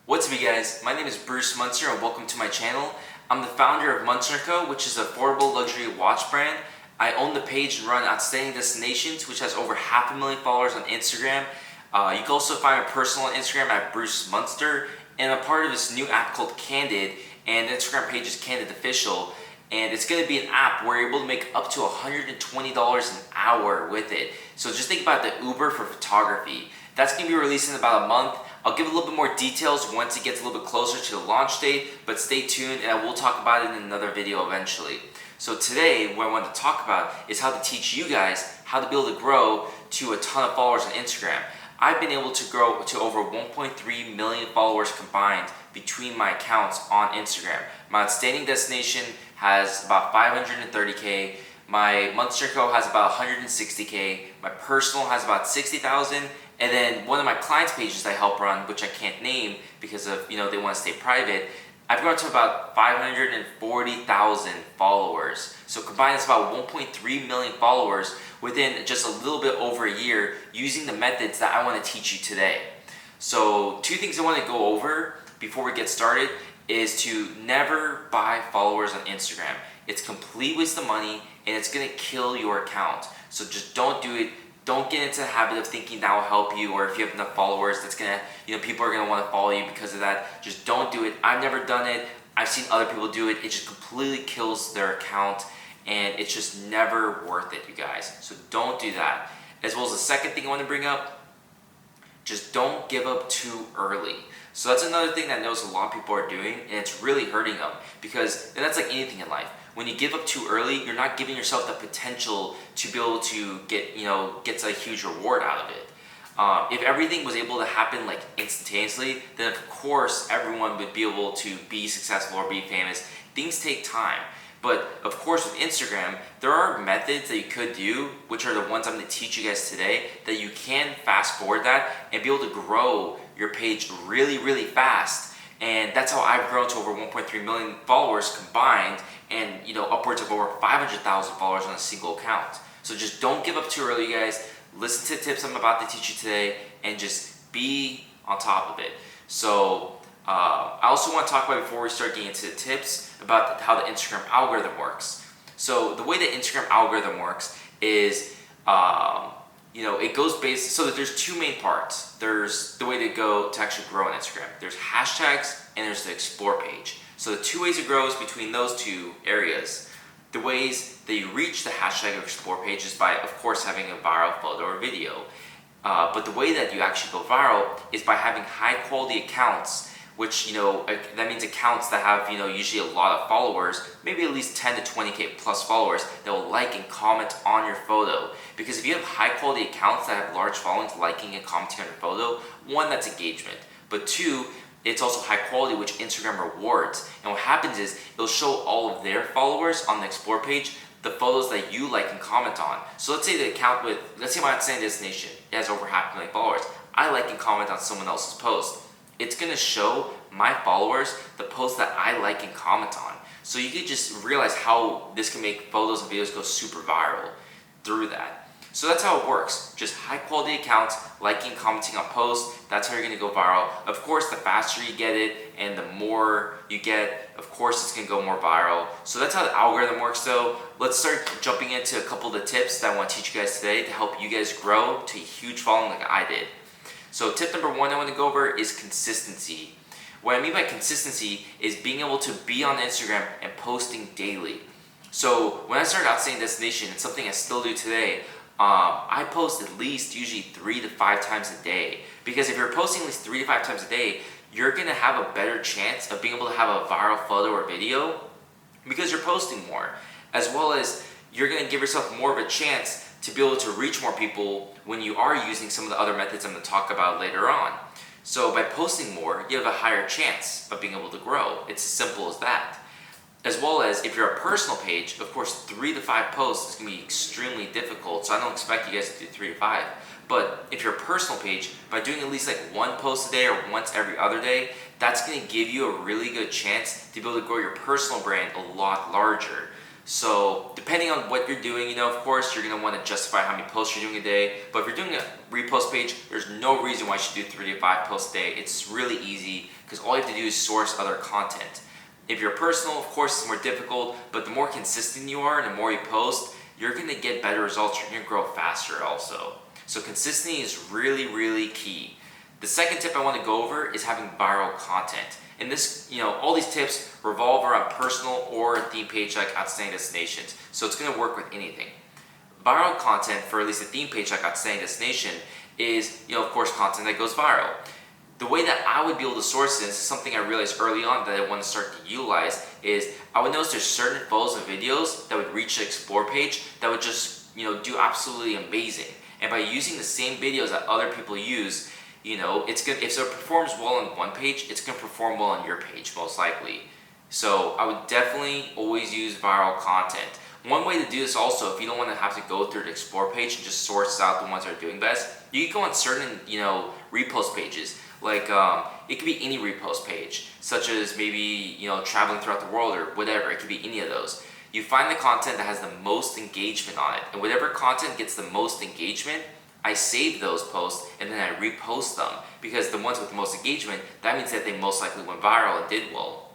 What's up, you guys? My name is Bruce Munster and welcome to my channel. I'm the founder of Munster & Co., which is an affordable luxury watch brand. I own the page and run Outstanding Destinations, which has over 500,000 followers on Instagram. You can also find my personal Instagram at Bruce Munster, and I'm part of this new app called Candid, and the Instagram page is Candid Official. And it's going to be an app where you're able to make up to $120 an hour with it. So just think about the Uber for photography. That's going to be released in about a month. I'll give a little bit more details once it gets a little bit closer to the launch date, but stay tuned and I will talk about it in another video eventually. So today, what I want to talk about is how to teach you guys how to be able to grow to a ton of followers on Instagram. I've been able to grow to over 1.3 million followers combined between my accounts on Instagram. My Outstanding Destination has about 530K, my Munster Co has about 160K, my personal has about 60,000, and then one of my clients' pages I help run, which I can't name because of, they want to stay private, I've grown to about 540,000 followers. So combined, it's about 1.3 million followers within just a little bit over a year using the methods that I want to teach you today. So two things I want to go over before we get started is to never buy followers on Instagram. It's complete waste of money and it's going to kill your account. So just don't do it. Don't get into the habit of thinking that will help you, or if you have enough followers that's gonna, people are gonna want to follow you because of that. Just don't do it. I've never done it. I've seen other people do it. It just completely kills their account and it's just never worth it, you guys. So don't do that. As well as the second thing I want to bring up, just don't give up too early. So that's another thing that I notice a lot of people are doing, and it's really hurting them because, and that's like anything in life. When you give up too early, you're not giving yourself the potential to be able to get a huge reward out of it. If everything was able to happen like instantaneously, then of course everyone would be able to be successful or be famous. Things take time. But of course with Instagram, there are methods that you could do, which are the ones I'm going to teach you guys today, that you can fast forward that and be able to grow your page really, really fast. And that's how I've grown to over 1.3 million followers combined, and upwards of over 500,000 followers on a single account. So just don't give up too early, you guys. Listen to the tips I'm about to teach you today and just be on top of it. So I also want to talk about, before we start getting into the tips, about how the Instagram algorithm works. So the way the Instagram algorithm works is, it goes based, so that there's two main parts. There's the way to go to actually grow on Instagram. There's hashtags and there's the explore page. So the two ways it grows between those two areas. The ways that you reach the hashtag or explore page is by, of course, having a viral photo or video. But the way that you actually go viral is by having high quality accounts, which, that means accounts that have, usually a lot of followers, maybe at least 10 to 20K plus followers that will like and comment on your photo. Because if you have high quality accounts that have large followings liking and commenting on your photo, one, that's engagement. But two, it's also high quality, which Instagram rewards. And what happens is it'll show all of their followers on the explore page the photos that you like and comment on. So let's say the account let's say my Outstanding Destination, it has over 500,000 followers. I like and comment on someone else's post. It's gonna show my followers the posts that I like and comment on. So you can just realize how this can make photos and videos go super viral through that. So that's how it works. Just high quality accounts, liking, commenting on posts, that's how you're gonna go viral. Of course, the faster you get it and the more you get, of course it's gonna go more viral. So that's how the algorithm works though. Let's start jumping into a couple of the tips that I wanna teach you guys today to help you guys grow to a huge following like I did. So tip number one I wanna go over is consistency. What I mean by consistency is being able to be on Instagram and posting daily. So when I started Outstanding Destination, it's something I still do today, I post at least usually 3 to 5 times a day. Because if you're posting at least 3 to 5 times a day, you're gonna have a better chance of being able to have a viral photo or video because you're posting more. As well as you're gonna give yourself more of a chance to be able to reach more people when you are using some of the other methods I'm gonna talk about later on. So by posting more, you have a higher chance of being able to grow. It's as simple as that. As well as if you're a personal page, of course 3 to 5 posts is going to be extremely difficult, so I don't expect you guys to do 3 to 5. But if you're a personal page, by doing at least like 1 post a day or once every other day, that's going to give you a really good chance to be able to grow your personal brand a lot larger. So depending on what you're doing, of course, you're gonna want to justify how many posts you're doing a day. But if you're doing a repost page, there's no reason why you should do 3 to 5 posts a day. It's really easy because all you have to do is source other content. If you're personal, of course, it's more difficult, but the more consistent you are and the more you post, you're gonna get better results. You're gonna grow faster also. So consistency is really, really key. The second tip I want to go over is having viral content. And this, all these tips revolve around personal or theme page like Outstanding Destinations. So it's going to work with anything. Viral content for at least a theme page like Outstanding Destination is, of course, content that goes viral. The way that I would be able to source this is something I realized early on that I want to start to utilize is I would notice there's certain photos and videos that would reach the Explore page that would just, do absolutely amazing. And by using the same videos that other people use, it's gonna, if it performs well on one page, it's gonna perform well on your page most likely. So I would definitely always use viral content. One way to do this also, if you don't want to have to go through the Explore page and just source out the ones that are doing best, you can go on certain, repost pages. Like it could be any repost page, such as maybe, traveling throughout the world or whatever. It could be any of those. You find the content that has the most engagement on it, and whatever content gets the most engagement, I save those posts and then I repost them because the ones with the most engagement, that means that they most likely went viral and did well.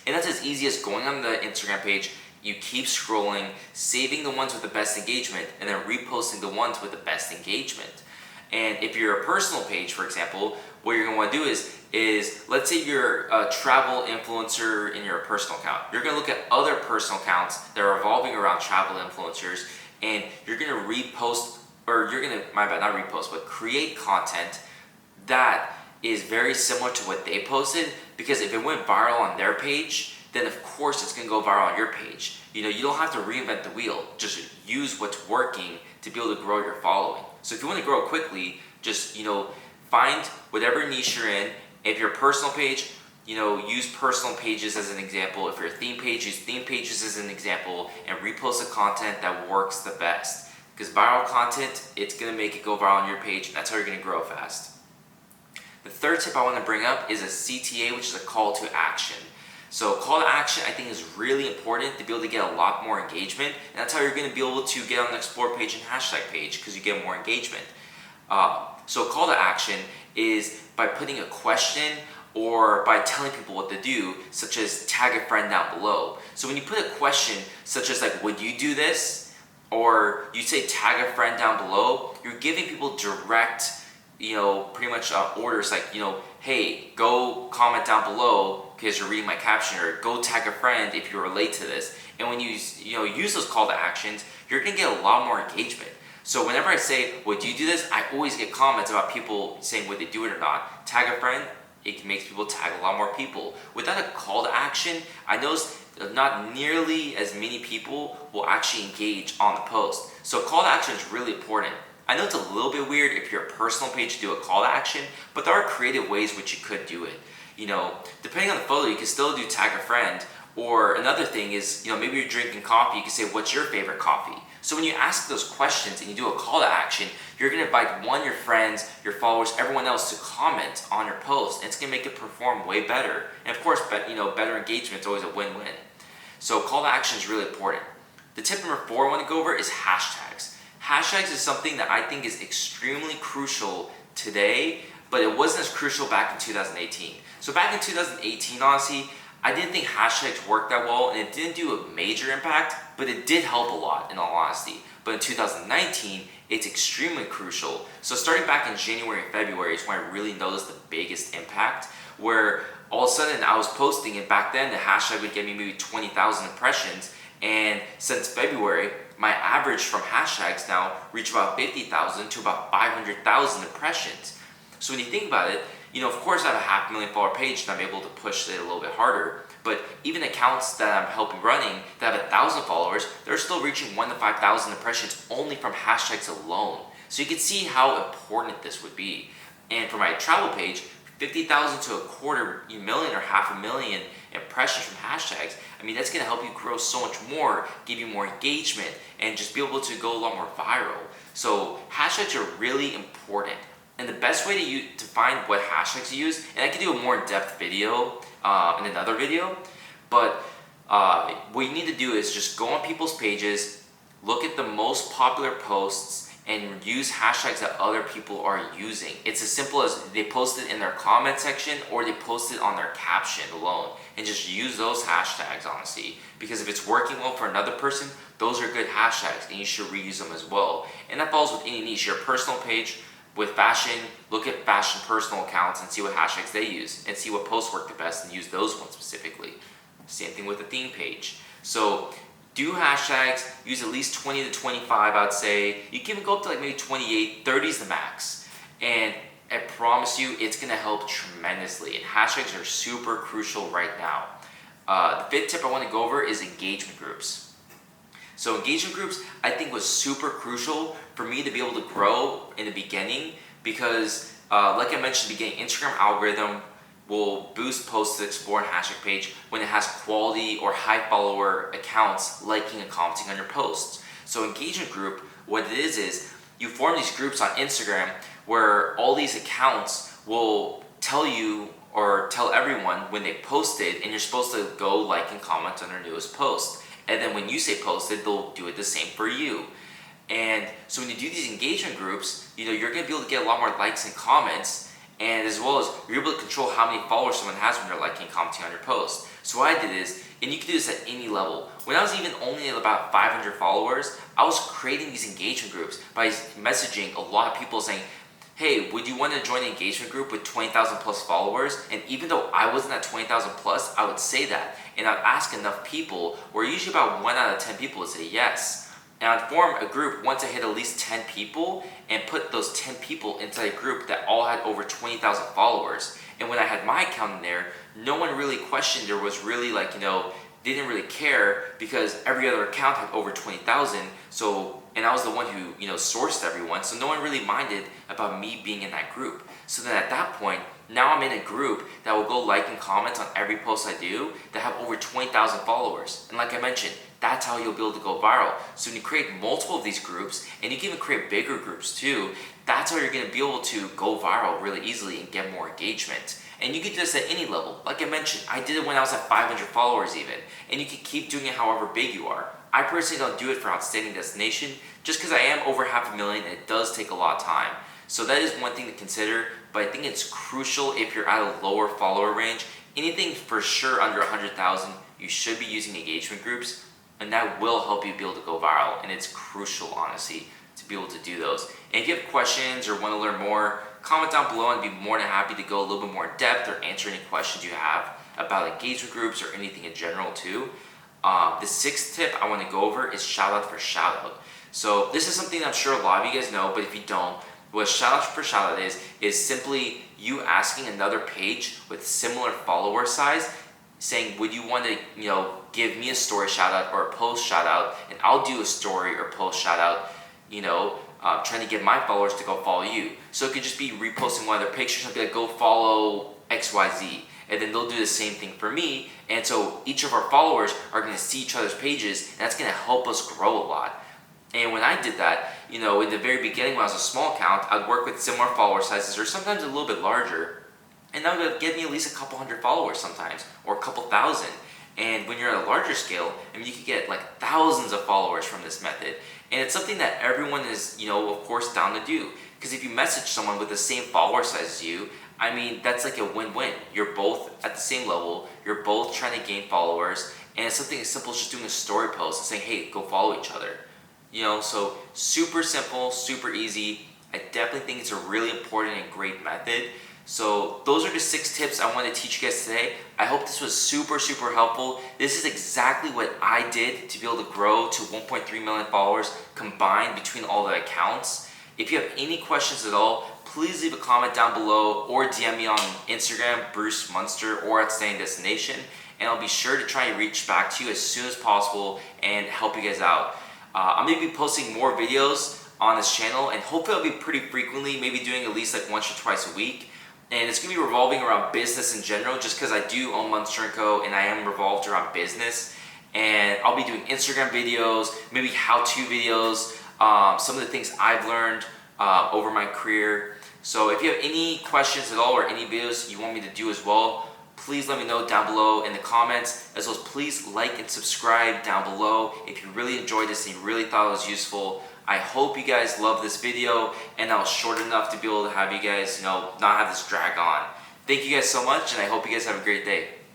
And that's as easy as going on the Instagram page, you keep scrolling, saving the ones with the best engagement, and then reposting the ones with the best engagement. And if you're a personal page, for example, what you're going to want to do is let's say you're a travel influencer in your personal account. You're going to look at other personal accounts that are revolving around travel influencers, and you're going to repost, or you're going to, not repost, but create content that is very similar to what they posted, because if it went viral on their page, then of course it's going to go viral on your page. You don't have to reinvent the wheel. Just use what's working to be able to grow your following. So if you want to grow quickly, just, find whatever niche you're in. If you're a personal page, use personal pages as an example. If you're a theme page, use theme pages as an example, and repost the content that works the best. Because viral content, it's going to make it go viral on your page, and that's how you're going to grow fast. The third tip I want to bring up is a CTA, which is a call to action. So call to action, I think, is really important to be able to get a lot more engagement, and that's how you're going to be able to get on the Explore page and hashtag page, because you get more engagement. So call to action is by putting a question or by telling people what to do, such as tag a friend down below. So when you put a question such as like, would you do this? Or you say tag a friend down below, you're giving people direct, pretty much orders like, hey, go comment down below because you're reading my caption, or go tag a friend if you relate to this. And when you use those call to actions, you're gonna get a lot more engagement. So whenever I say, would you do this? I always get comments about people saying would they do it or not. Tag a friend, it makes people tag a lot more people. Without a call to action, I noticed not nearly as many people will actually engage on the post. So call to action is really important. I know it's a little bit weird if you're a personal page to do a call to action, but there are creative ways which you could do it. Depending on the photo, you can still do tag a friend. Or another thing is, maybe you're drinking coffee, you can say, what's your favorite coffee? So when you ask those questions and you do a call to action, you're going to invite your friends, your followers, everyone else to comment on your post, and it's going to make it perform way better. And of course, better engagement is always a win-win. So call to action is really important. The tip number 4 I want to go over is hashtags. Hashtags is something that I think is extremely crucial today, but it wasn't as crucial back in 2018. So back in 2018, honestly, I didn't think hashtags worked that well, and it didn't do a major impact, but it did help a lot, in all honesty. But in 2019, it's extremely crucial. So starting back in January and February is when I really noticed the biggest impact, where all of a sudden I was posting, and back then the hashtag would get me maybe 20,000 impressions, and since February, my average from hashtags now reached about 50,000 to about 500,000 impressions. So when you think about it, of course I have a 500,000 follower page and I'm able to push it a little bit harder, but even accounts that I'm helping running that have 1,000 followers, they're still reaching 1,000 to 5,000 impressions only from hashtags alone. So you can see how important this would be. And for my travel page, 50,000 to 250,000 or 500,000 impressions from hashtags, that's going to help you grow so much more, give you more engagement, and just be able to go a lot more viral. So hashtags are really important. And the best way to find what hashtags to use, and I can do a more in-depth video in another video, but what you need to do is just go on people's pages, look at the most popular posts, and use hashtags that other people are using. It's as simple as they post it in their comment section or they post it on their caption alone, and just use those hashtags, honestly, because if it's working well for another person, those are good hashtags and you should reuse them as well. And that falls with any niche. Your personal page with fashion, look at fashion personal accounts and see what hashtags they use and see what posts work the best and use those ones specifically. Same thing with the theme page. So do hashtags, use at least 20 to 25, I would say. You can even go up to like maybe 28, 30 is the max. And I promise you, it's gonna help tremendously. And hashtags are super crucial right now. The fifth tip I wanna go over is engagement groups. So engagement groups, I think, was super crucial for me to be able to grow in the beginning because, like I mentioned in the beginning, Instagram algorithm will boost posts to the Explore and hashtag page when it has quality or high follower accounts liking and commenting on your posts. So engagement group, what it is you form these groups on Instagram where all these accounts will tell you or tell everyone when they posted, and you're supposed to go like and comment on their newest post. And then when you say posted, they'll do it the same for you. And so when you do these engagement groups, you're gonna be able to get a lot more likes and comments, and as well as you're able to control how many followers someone has when they're liking and commenting on your post. So what I did is, and you can do this at any level, when I was even only at about 500 followers, I was creating these engagement groups by messaging a lot of people saying, hey, would you want to join an engagement group with 20,000 plus followers? And even though I wasn't at 20,000 plus, I would say that. And I'd ask enough people, where usually about 1 out of 10 people would say yes. And I'd form a group once I hit at least 10 people and put those 10 people inside a group that all had over 20,000 followers. And when I had my account in there, no one really questioned or was really like, they didn't really care because every other account had over 20,000. So, and I was the one who, sourced everyone. So no one really minded about me being in that group. So then at that point, now I'm in a group that will go like and comment on every post I do that have over 20,000 followers. And like I mentioned, that's how you'll be able to go viral. So when you create multiple of these groups, and you can even create bigger groups too, that's how you're gonna be able to go viral really easily and get more engagement. And you can do this at any level. Like I mentioned, I did it when I was at 500 followers even. And you can keep doing it however big you are. I personally don't do it for Outstanding Destination, just because I am over 500,000 and it does take a lot of time. So that is one thing to consider, but I think it's crucial if you're at a lower follower range. Anything for sure under 100,000, you should be using engagement groups, and that will help you be able to go viral. And it's crucial, honestly, to be able to do those. And if you have questions or want to learn more, comment down below and I'd be more than happy to go a little bit more in depth or answer any questions you have about engagement groups or anything in general too. The sixth tip I want to go over is shout out for shout out. So this is something I'm sure a lot of you guys know, but if you don't, what shout out for shout out is simply you asking another page with similar follower size, saying, would you want to, give me a story shout out or a post shout out, and I'll do a story or post shout out, trying to get my followers to go follow you. So it could just be reposting one of their pictures and be like, go follow XYZ. And then they'll do the same thing for me. And so each of our followers are going to see each other's pages, and that's going to help us grow a lot. And when I did that, in the very beginning when I was a small account, I'd work with similar follower sizes or sometimes a little bit larger. And that would get me at least a couple hundred followers sometimes, or a couple thousand. And when you're at a larger scale, you could get like thousands of followers from this method. And it's something that everyone is, of course, down to do. Because if you message someone with the same follower size as you, that's like a win-win. You're both at the same level, you're both trying to gain followers, and it's something as simple as just doing a story post and saying, hey, go follow each other. So super simple, super easy. I definitely think it's a really important and great method. So those are the 6 tips I wanted to teach you guys today. I hope this was super, super helpful. This is exactly what I did to be able to grow to 1.3 million followers combined between all the accounts. If you have any questions at all, please leave a comment down below or DM me on Instagram, Bruce Munster, or Outstanding Destination, and I'll be sure to try and reach back to you as soon as possible and help you guys out. I'm going to be posting more videos on this channel, and hopefully I'll be pretty frequently, maybe doing at least like once or twice a week. And it's going to be revolving around business in general, just because I do own Munster & Co. and I am revolved around business. And I'll be doing Instagram videos, maybe how-to videos, some of the things I've learned over my career. So if you have any questions at all or any videos you want me to do as well, please let me know down below in the comments, as well as please like and subscribe down below if you really enjoyed this and you really thought it was useful. I hope you guys love this video and I was short enough to be able to have you guys, not have this drag on. Thank you guys so much, and I hope you guys have a great day.